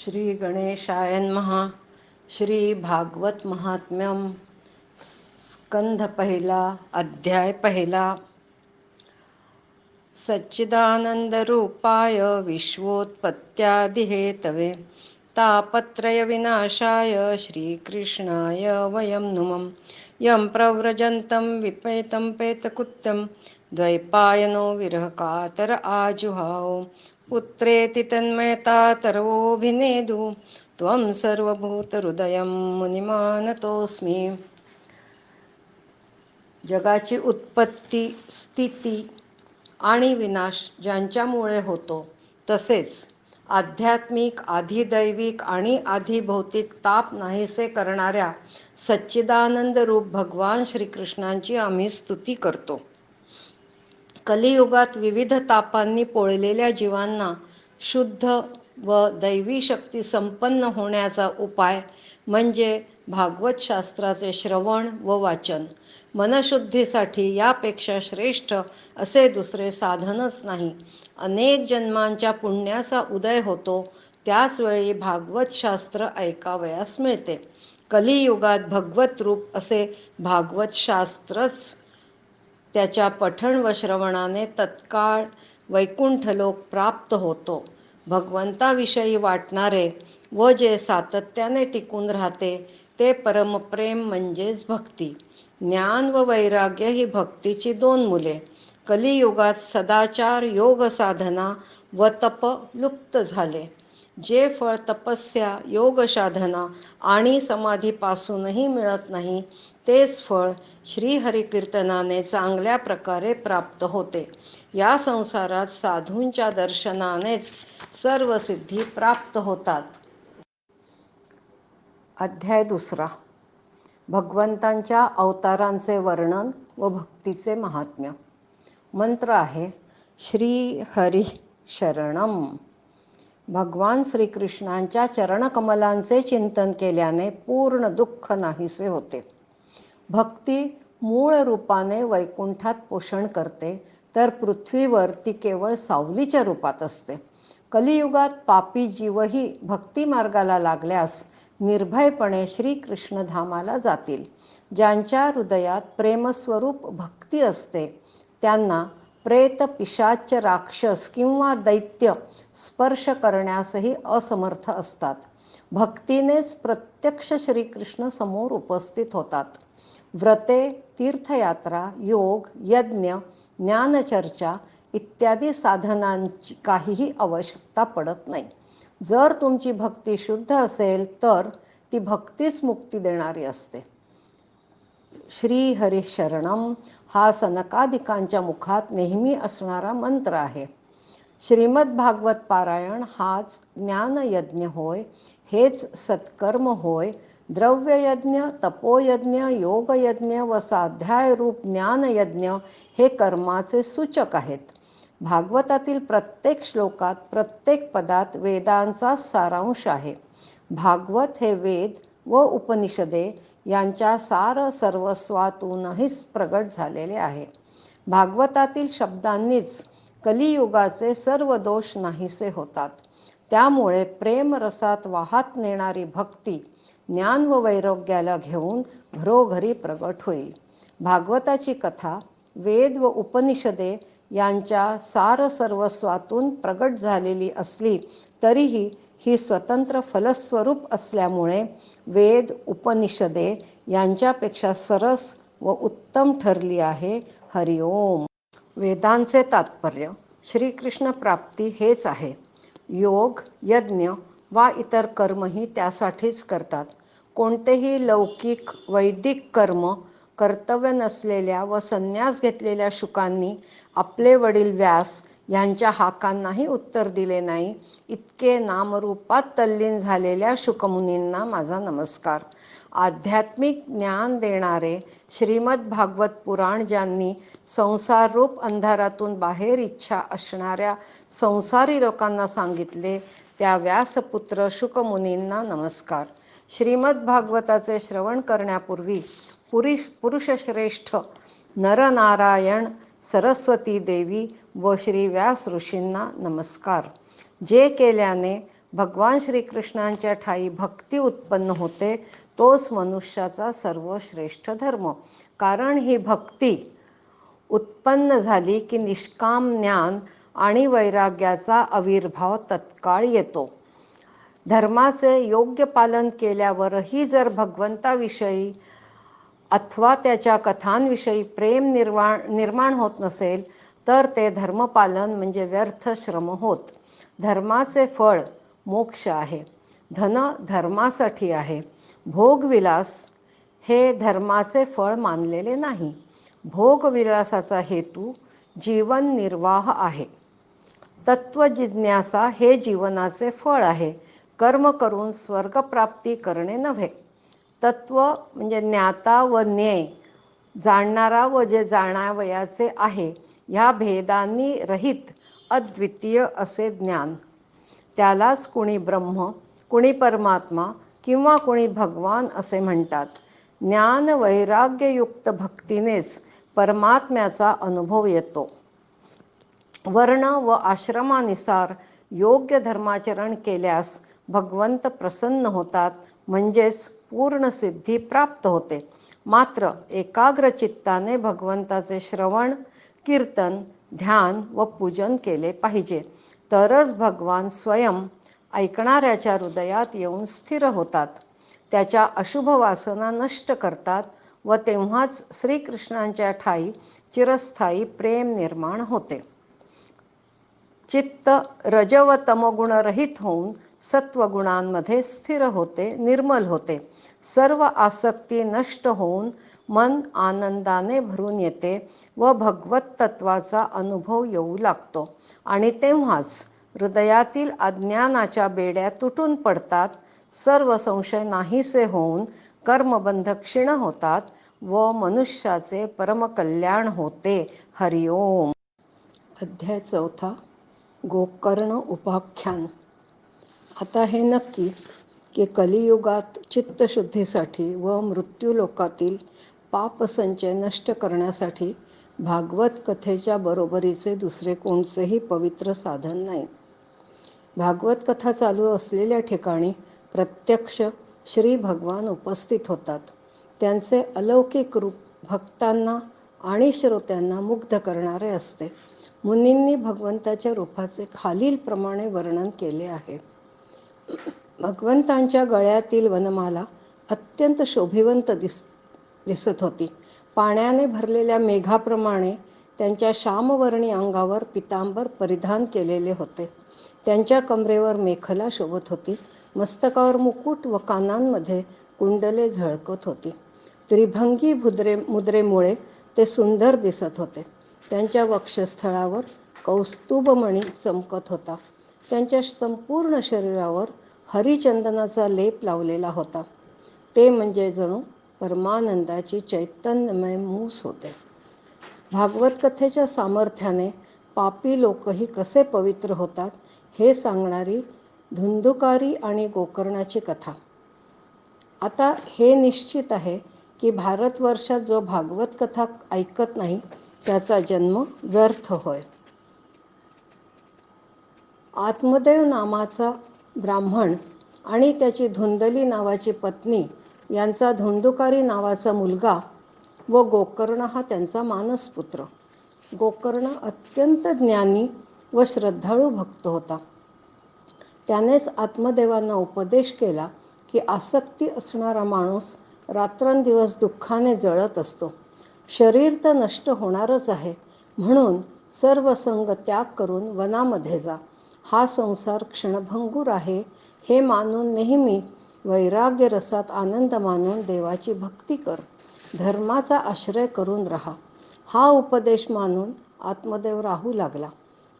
श्री गणेशाय नमः. श्री भागवत महात्म्यम स्कंध पहिला अध्याय पहिला. सच्चिदानंद रूपाय विश्वोत्पत्त्यादिहेतवे तापत्रय विनाशाय श्रीकृष्णाय वयं नुमः. यं प्रव्रजन्तं विपेतं पेतकृत्यं द्वैपायनो विरहकातर आजुहाव. पुत्रेति तन्मयता तरवोऽभिनेदु त्वं सर्वभूतहृदयं मुनिमानतोऽस्मि. जगाची उत्पत्ती, स्थिती आणि विनाश ज्यांच्यामुळे होतो, तसेच आध्यात्मिक, आधिदैविक आणि आधिभौतिक ताप नाहीसे करणाऱ्या सच्चिदानंद रूप भगवान श्रीकृष्णांची आम्ही स्तुती करतो. कलियुगात विविध तापांनी पोळलेल्या जीवांना शुद्ध व दैवी शक्ती संपन्न होण्याचा उपाय म्हणजे भागवत शास्त्राचे श्रवण व वाचन. मनशुद्धीसाठी यापेक्षा श्रेष्ठ असे दुसरे साधनच नाही. अनेक जन्मांच्या पुण्याचा उदय होतो, त्याचवेळी भागवत शास्त्र ऐकावयास मिळते. कलियुगात भगवत रूप असे भागवत शास्त्रच त्याच्या पठण व श्रवणाने तत्काळ वैकुंठलोक प्राप्त होतो. भगवंताविषयी वाटणारे व जे सातत्याने टिकून राहते ते परमप्रेम म्हणजेच भक्ती. ज्ञान व वैराग्य ही भक्तीची दोन मुले. कलियुगात सदाचार, योग साधना व तप लुप्त झाले. जे फळ तपस्या, योग साधना आणि समाधीपासूनही मिळत नाही, तेच फळ श्रीहरिकीर्तनाने चांगल्या प्रकारे प्राप्त होते. या संसारात साधूंच्या दर्शनानेच सर्व सिद्धी प्राप्त होतात. अध्याय दुसरा. भगवंतांच्या अवतारांचे वर्णन व भक्तीचे महात्म्य. मंत्र आहे श्री हरी शरणम. भगवान श्रीकृष्णांच्या चरणकमलांचे चिंतन केल्याने पूर्ण दुःख नाहीसे होते. भक्ती मूळ रूपाने वैकुंठात पोषण करते, तर पृथ्वीवर ती केवळ सावलीच्या रूपात असते. कलियुगात पापी जीवही भक्ती मार्गाला लागल्यास निर्भयपणे श्रीकृष्ण धामाला जातील. ज्यांच्या हृदयात प्रेमस्वरूप भक्ती असते त्यांना प्रेत, पिशाच, राक्षस किंवा दैत्य स्पर्श करण्यासही असमर्थ असतात. भक्तीनेच प्रत्यक्ष श्रीकृष्ण समोर उपस्थित होतात. व्रते, तीर्थयात्रा, योग, यज्ञ, ज्ञानचर्चा इत्यादी साधनांची काहीही आवश्यकता पडत नाही. जर तुमची भक्ती शुद्ध असेल तर ती भक्तीच मुक्ती देणारी असते. श्री हरी शरणम हा सनकादिकांच्या मुखात नेहमी असणारा मंत्र आहे. श्रीमद भागवत पारायण हाच ज्ञानयज्ञ होय, हेच सत्कर्म होय. द्रव्ययज्ञ, तपोयज्ञ, योगयज्ञ व स्वाध्यायरूप ज्ञानयज्ञ हे कर्माचे सूचक आहेत. भागवतातील प्रत्येक श्लोकात, प्रत्येक पदात वेदांचा सारांश आहे. भागवत हे वेद व उपनिषदे यांच्या सार सर्वस्वातूनहीच प्रगट झालेले आहे. भागवतातील शब्दांनीच कलियुगाचे सर्व दोष नाहीसे होतात. त्यामुळे प्रेमरसात वाहत नेणारी भक्ती ज्ञान व वैराग्याला घेऊन घरोघरी प्रगट होईल. भागवताची कथा वेद व उपनिषदे यांच्या सार सर्वस्वातून प्रगट झालेली असली तरीही ही स्वतंत्र फलस्वरूप असल्यामुळे वेद, उपनिषदे यांच्यापेक्षा सरस व उत्तम ठरली आहे. हरिओम. वेदांचे तात्पर्य श्रीकृष्ण प्राप्ती हेच आहे. योग, यज्ञ वा इतर कर्मही त्यासाठीच करतात. कोणतेही लौकिक, वैदिक कर्म कर्तव्य नसलेल्या व संन्यास घेतलेल्या शुकांनी आपले वडील व्यास यांच्या हाकांनाही उत्तर दिले नाही. इतके नामरूपात तल्लीन झालेल्या शुकमुनींना माझा नमस्कार. आध्यात्मिक ज्ञान देणारे श्रीमद भागवत पुराण ज्यांनी संसाररूप अंधारातून बाहेर इच्छा असणाऱ्या संसारी लोकांना सांगितले, त्या व्यासपुत्र शुकमुनींना नमस्कार. श्रीमद भागवताचे श्रवण करण्यापूर्वी पुरुषश्रेष्ठ नरनारायण, सरस्वती देवी व श्री व्यास ऋषींना नमस्कार. जे केल्याने भगवान श्रीकृष्णांच्या ठायी भक्ती उत्पन्न होते, तोच मनुष्याचा सर्वश्रेष्ठ धर्म. कारण ही भक्ती उत्पन्न झाली की निष्काम ज्ञान आणि वैराग्याचा आविर्भाव तत्काळ येतो. धर्माचे योग्य पालन केल्यावरही जर भगवंताविषयी अथवा त्याच्या कथांविषयी प्रेम निर्माण होत नसेल, तर ते धर्मपालन म्हणजे व्यर्थ श्रम होत. धर्माचे फळ मोक्ष आहे. धन धर्मासाठी आहे. भोगविलास हे धर्माचे फळ मानलेले नाही. भोगविलासाचा हेतू जीवन निर्वाह आहे. तत्वजिज्ञासा हे जीवनाचे फळ आहे. कर्म करून स्वर्गप्राप्ती करणे नव्हे. तत्व म्हणजे ज्ञाता व ज्ञेय, जाणणारा व जे जाणावयाचे आहे, ह्या भेदांनी रहित अद्वितीय असे ज्ञान. त्यालाच कुणी ब्रह्म, कुणी परमात्मा किंवा कुणी भगवान असे म्हणतात. ज्ञान वैराग्ययुक्त भक्तीनेच परमात्म्याचा अनुभव येतो. वर्ण व आश्रमानुसार योग्य धर्माचरण केल्यास भगवंत प्रसन्न होतात, म्हणजेच पूर्ण सिद्धी प्राप्त होते. मात्र एकाग्र चित्ताने भगवंताचे श्रवण, कीर्तन, ध्यान व पूजन केले पाहिजे. तरच भगवान स्वयं ऐकणाऱ्याच्या हृदयात येऊन स्थिर होतात, त्याच्या अशुभ वासना नष्ट करतात व तेव्हाच श्रीकृष्णांच्या ठायी चिरस्थायी प्रेम निर्माण होते. चित्त रज व तमगुण रहित होऊन सत्वगुणांमध्ये स्थिर होते, निर्मल होते. सर्व आसक्ती नष्ट होऊन मन आनंदाने भरून येते व भगवत तत्वाचा अनुभव येऊ लागतो. आणि तेव्हाच हृदयातील अज्ञानाच्या बेड्या तुटून पडतात, सर्व संशय नाहीसे होऊन कर्मबंध क्षीण होतात व मनुष्याचे परमकल्याण होते. हरिओम. अध्याय 4. गोकर्ण उपाख्यान. आता हे नक्की की कलियुगात चित्तशुद्धीसाठी व मृत्यूलोकातील पापसंचय नष्ट करण्यासाठी भागवत कथेच्या बरोबरीचे दुसरे कोणतेही पवित्र साधन नाही. भागवत कथा चालू असलेल्या ठिकाणी प्रत्यक्ष श्री भगवान उपस्थित होतात. त्यांचे अलौकिक रूप भक्तांना आणि श्रोत्यांना मुग्ध करणारे असते. मुनींनी भगवंताच्या रूपाचे खालीलप्रमाणे वर्णन केले आहे. भगवंतांच्या गळ्यातील वनमाला अत्यंत शोभिवंत दिसत होती. पाण्याने भरलेल्या मेघाप्रमाणे त्यांच्या श्यामवर्णी अंगावर पितांबर परिधान केलेले होते. त्यांच्या कमरेवर मेखला शोभत होती. मस्तकावर मुकुट व कानांमध्ये कुंडले झळकत होती. त्रिभंगी मुद्रेमुळे ते सुंदर दिसत होते. त्यांच्या वक्षस्थळावर कौस्तुभमणी चमकत होता. त्यांच्या संपूर्ण शरीरावर हरिचंदनाचा लेप लावलेला होता. ते म्हणजे जणू परमानंदाची चैतन्यमय मूस होते. भागवत कथेच्या सामर्थ्याने पापी लोकही कसे पवित्र होतात हे सांगणारी धुंदुकारी आणि गोकर्णाची कथा. आता हे निश्चित आहे की भारतवर्षात जो भागवत कथा ऐकत नाही त्याचा जन्म व्यर्थ होय. आत्मदेव नामाचा ब्राह्मण आणि त्याची धुंदली नावाची पत्नी यांचा धुंदुकारी नावाचा मुलगा व गोकर्ण हा त्यांचा मानसपुत्र. गोकर्ण अत्यंत ज्ञानी व श्रद्धाळू भक्त होता. त्यानेच आत्मदेवांना उपदेश केला की आसक्ती असणारा माणूस रात्रंदिवस दुःखाने जळत असतो. शरीर तर नष्ट होणारच आहे, म्हणून सर्व संग त्याग करून वनामध्ये जा. हा संसार क्षणभंगूर आहे हे मानून नेहमी वैराग्य रसात आनंद मानून देवाची भक्ती कर. धर्माचा आश्रय करून राहा. हा उपदेश मानून आत्मदेव राहू लागला.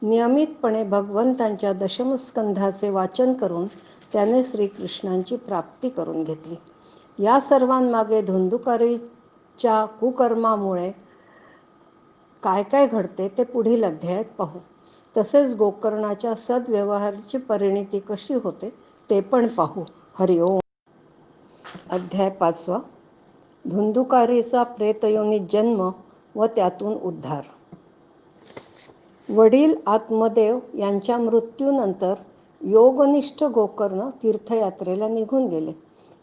नियमितपणे भगवंतांच्या दशमस्कंधाचे वाचन करून त्याने श्रीकृष्णांची प्राप्ती करून घेतली. या सर्वांमागे धुंदुकारीच्या कुकर्मामुळे काय काय घडते ते पुढील अध्यायात पाहू. तसेच गोकर्णाच्या सद्व्यवहाराची परिणिती कशी होते ते पण पाहू. हरिओम. अध्याय 5. धुंदुकारीचा प्रेतयोनीत जन्म व त्यातून उद्धार. वडील आत्मदेव यांच्या मृत्यूनंतर योगनिष्ठ गोकर्ण तीर्थयात्रेला निघून गेले.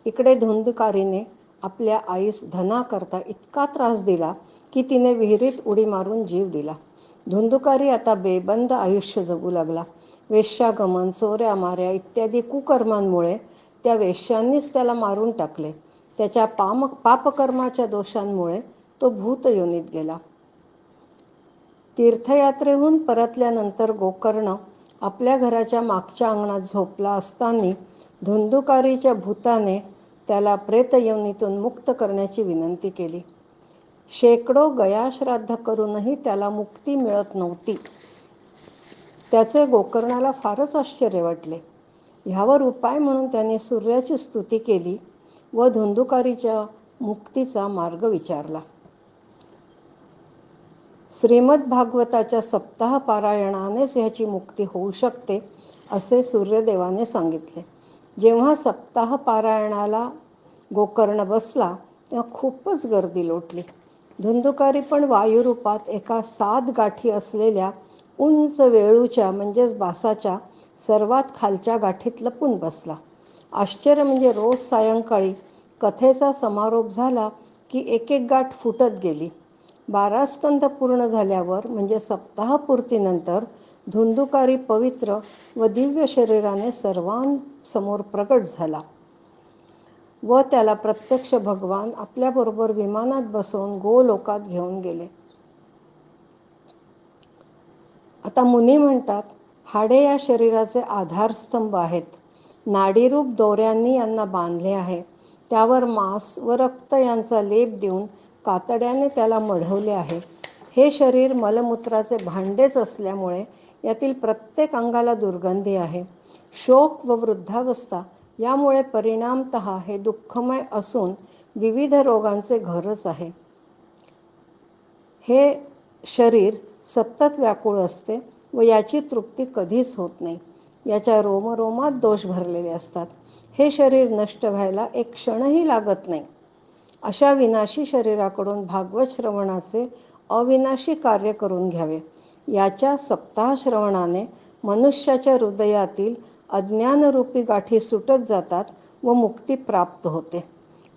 इकडे धुंदकारीने आपल्या आईस धनाकरता इतका त्रास दिला की तिने विहिरीत उडी मारून जीव दिला. धुंदुकारी आता बेबंद आयुष्य जगू लागला. वेश्यागमन, चोऱ्या माऱ्या इत्यादी कुकर्मांमुळे त्या वेश्यांनीच त्याला मारून टाकले. त्याच्या पापकर्माच्या दोषांमुळे तो भूतयोनीत गेला. तीर्थयात्रेहून परतल्यानंतर गोकर्ण आपल्या घराच्या मागच्या अंगणात झोपला असताना धुंदुकारीच्या भूताने त्याला प्रेतयोनीतून मुक्त करण्याची विनंती केली. शेकडो गयाश्राद्ध करूनही त्याला मुक्ती मिळत नव्हती. त्याचे गोकर्णाला फारच आश्चर्य वाटले. ह्यावर उपाय म्हणून त्याने सूर्याची स्तुती केली व धुंदुकारीच्या मुक्तीचा मार्ग विचारला. श्रीमद भागवताच्या सप्ताह पारायणानेच ह्याची मुक्ती होऊ शकते असे सूर्यदेवाने सांगितले. जेव्हा सप्ताह पारायणाला गोकर्ण बसला तेव्हा खूपच गर्दी लोटली. धुंदुकारी पण वायुरूपात एका 7 गाठी असलेल्या उंच वेळूच्या म्हणजेच बासाच्या सर्वात खालच्या गाठीत लपून बसला. आश्चर्य म्हणजे रोज सायंकाळी कथेचा समारोप झाला की एक एक गाठ फुटत गेली. 12 स्कंद पूर्ण झाल्यावर म्हणजे सप्ताहपूर्तीनंतर धुंदुकारी पवित्र व दिव्य शरीराने सर्वांसमोर प्रकट झाला व त्याला प्रत्यक्ष भगवान आपल्याबरोबर विमानात बसवून गोलोकात घेऊन गेले. आता मुनी म्हणतात, हाडे या शरीराचे आधारस्तंभ आहेत. नाडीरूप दोऱ्यांनी यांना बांधले आहे. त्यावर मांस व रक्त यांचा लेप देऊन कातड्याने त्याला मढवले आहे. हे शरीर मलमूत्राचे भांडेच असल्यामुळे यातील प्रत्येक अंगाला दुर्गंधी आहे. शोक व वृद्धावस्था यामुळे परिणामतः हे दुःखमय असून विविध रोगांचे घरच आहे. हे शरीर सतत व्याकुळ असते व याची तृप्ती कधीच होत नाही. याच्या रोमरोमात दोष भरलेले असतात. हे शरीर नष्ट व्हायला एक क्षणही लागत नाही. अशा विनाशी शरीराकडून भागवत श्रवणाचे अविनाशी कार्य करून घ्यावे. याच्या सप्ताह श्रवणाने मनुष्याच्या हृदयातील अज्ञानरूपी गाठी सुटत जातात व मुक्ती प्राप्त होते.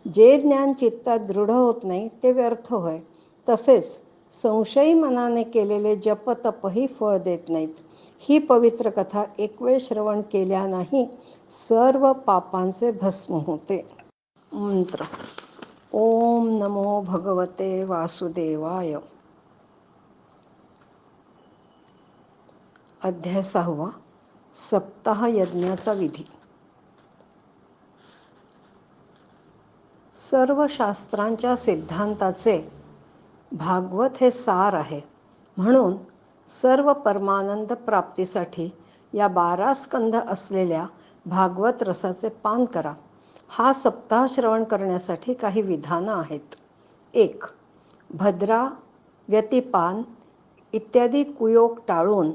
जे ज्ञान चित्तात दृढ होत नाही ते व्यर्थ होय. तसेच संशयी मनाने केलेले जपतपही फळ देत नाहीत. ही पवित्र कथा एक वेळ श्रवण केल्यानेही सर्व पापांचे भस्म होते. मंत्र. ओम नमो भगवते वासुदेवाय. अध्याय 6. सप्ताह यज्ञाचा विधी. सर्व शास्त्रांच्या सिद्धांताचे भागवत हे सार आहे. म्हणून सर्व परमानंद प्राप्तीसाठी या 12 स्कंध असलेल्या भागवत रसाचे पान करा. हा सप्ताह श्रवण करण्यासाठी काही विधानं आहेत. 1. भद्रा, व्यतिपान इत्यादी कुयोग टाळून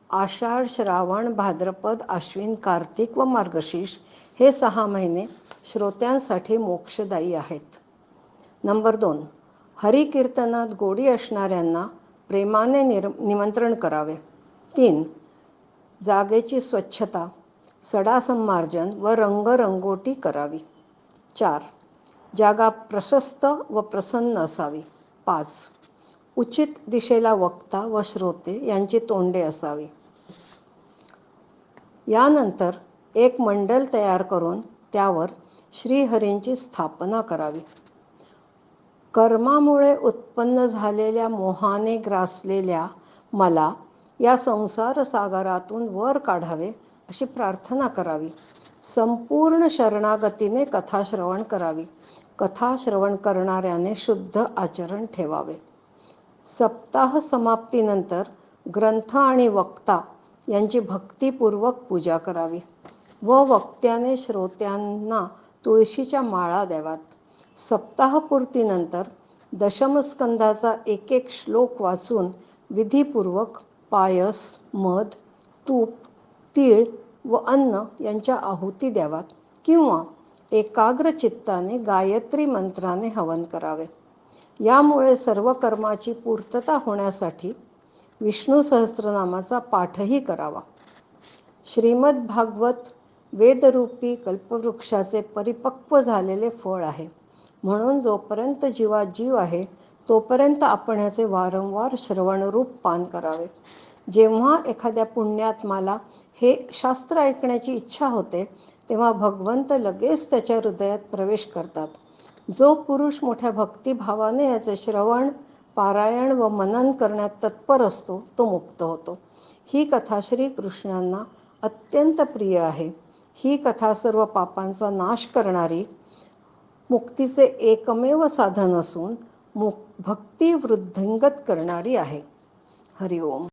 आषाढ, श्रावण, भाद्रपद, आश्विन, कार्तिक व मार्गशीर्ष हे 6 महिने श्रोत्यांसाठी मोक्षदायी आहेत. नंबर 2. हरिकीर्तनात गोडी असणाऱ्यांना प्रेमाने निमंत्रण करावे. 3. जागेची स्वच्छता, सडासंमार्जन व रंगरंगोटी करावी. 4. जागा प्रशस्त व प्रसन्न असावी. 5. उचित दिशेला वक्ता व श्रोते यांची तोंडे असावी. यानंतर एक मंडल तयार करून त्यावर श्रीहरींची स्थापना करावी. कर्मामुळे उत्पन्न झालेल्या मोहाने ग्रासलेल्या मला या संसार सागरातून वर काढावे अशी प्रार्थना करावी. संपूर्ण शरणागतीने कथाश्रवण करावी. कथाश्रवण करणाऱ्याने शुद्ध आचरण ठेवावे. सप्ताह समाप्तीनंतर ग्रंथ आणि वक्ता यांची भक्तिपूर्वक पूजा करावी व वक्त्याने श्रोत्यांना तुळशीच्या माळा द्याव्यात. सप्ताहपूर्तीनंतर दशमस्कंदाचा एक एक श्लोक वाचून विधीपूर्वक पायस, मध, तूप, तीळ व अन्न यांच्या आहुती द्याव्यात किंवा एकाग्र चित्ताने गायत्री मंत्राने हवन करावे. यामुळे सर्व कर्माची पूर्तता होण्यासाठी विष्णू सहस्त्रनामाचा पाठही करावा. श्रीमद भागवत वेदरूपी कल्पवृक्षाचे परिपक्व झालेले फळ आहे. म्हणून जोपर्यंत जीवात जीव आहे तोपर्यंत आपण याचे वारंवार श्रवणरूप पान करावे. जेव्हा एखाद्या पुण्यात्माला हे शास्त्र ऐकण्याची इच्छा होते तेव्हा भगवंत लगेच त्याच्या हृदयात प्रवेश करतात. जो पुरुष मोठ्या भक्तिभावाने याचे श्रवण, पारायण व मनन करण्यात तत्पर असतो तो मुक्त होतो. ही कथा श्रीकृष्णांना अत्यंत प्रिय आहे. ही कथा सर्व पापांचा नाश करणारी, मुक्तीचे एकमेव साधन असून भक्ती वृद्धिंगत करणारी आहे. हरिओम.